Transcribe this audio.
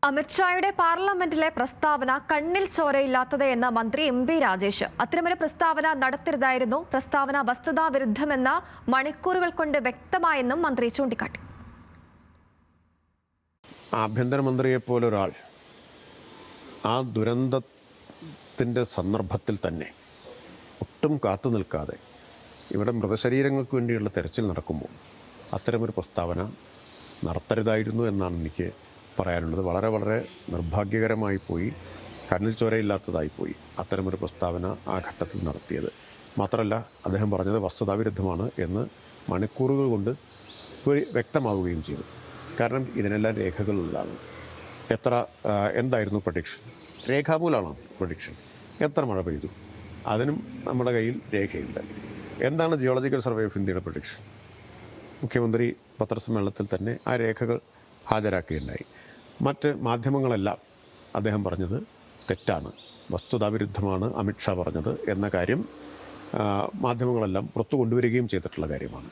അമിത്ഷായുടെ പാർലമെന്റിലെ പ്രസ്താവന കണ്ണിൽ ചോരയില്ലാത്തത് എന്ന മന്ത്രി എം.പി. രാജേഷ്. അത്തരമൊരു പ്രസ്താവന നടത്തരുതായിരുന്നു. പ്രസ്താവന വസ്തുതാവിരുദ്ധമെന്ന മണിക്കൂറുകൾ കൊണ്ട് വ്യക്തമായെന്നും മന്ത്രി ചൂണ്ടിക്കാട്ടി. ആഭ്യന്തരമന്ത്രിയെപ്പോലെ ഒരാൾ ആ ദുരന്തത്തിൻ്റെ സന്ദർഭത്തിൽ തന്നെ ഒട്ടും കാത്തു നിൽക്കാതെ ഇവിടെ മൃതശരീരങ്ങൾക്ക് വേണ്ടിയുള്ള തെരച്ചിൽ നടക്കുമ്പോൾ അത്തരമൊരു പ്രസ്താവന നടത്തരുതായിരുന്നു എന്നാണ് എനിക്ക് പറയാനുള്ളത്. വളരെ വളരെ നിർഭാഗ്യകരമായി പോയി, കണ്ണിൽ ചോരയില്ലാത്തതായിപ്പോയി അത്തരമൊരു പ്രസ്താവന ആ ഘട്ടത്തിൽ നടത്തിയത്. മാത്രമല്ല, അദ്ദേഹം പറഞ്ഞത് വസ്തുതാവിരുദ്ധമാണ് എന്ന് മണിക്കൂറുകൾ കൊണ്ട് വ്യക്തമാവുകയും ചെയ്തു. കാരണം ഇതിനെല്ലാം രേഖകളുള്ളതാണ്. എന്തായിരുന്നു പ്രഡിക്ഷൻ? രേഖാമൂലമാണ് പ്രഡിക്ഷൻ. എത്ര മഴ പെയ്തു? അതിനും നമ്മുടെ കയ്യിൽ രേഖയുണ്ട്. എന്താണ് ജിയോളജിക്കൽ സർവേ ഓഫ് ഇന്ത്യയുടെ പ്രഡിക്ഷൻ? മുഖ്യമന്ത്രി പത്രസമ്മേളനത്തിൽ തന്നെ ആ രേഖകൾ ഹാജരാക്കുകയുണ്ടായി. മറ്റ് മാധ്യമങ്ങളെല്ലാം അദ്ദേഹം പറഞ്ഞത് തെറ്റാണ്, വസ്തുതാവിരുദ്ധമാണ് അമിത്ഷാ പറഞ്ഞത് എന്ന കാര്യം മാധ്യമങ്ങളെല്ലാം പുറത്തു കൊണ്ടുവരികയും ചെയ്തിട്ടുള്ള കാര്യമാണ്.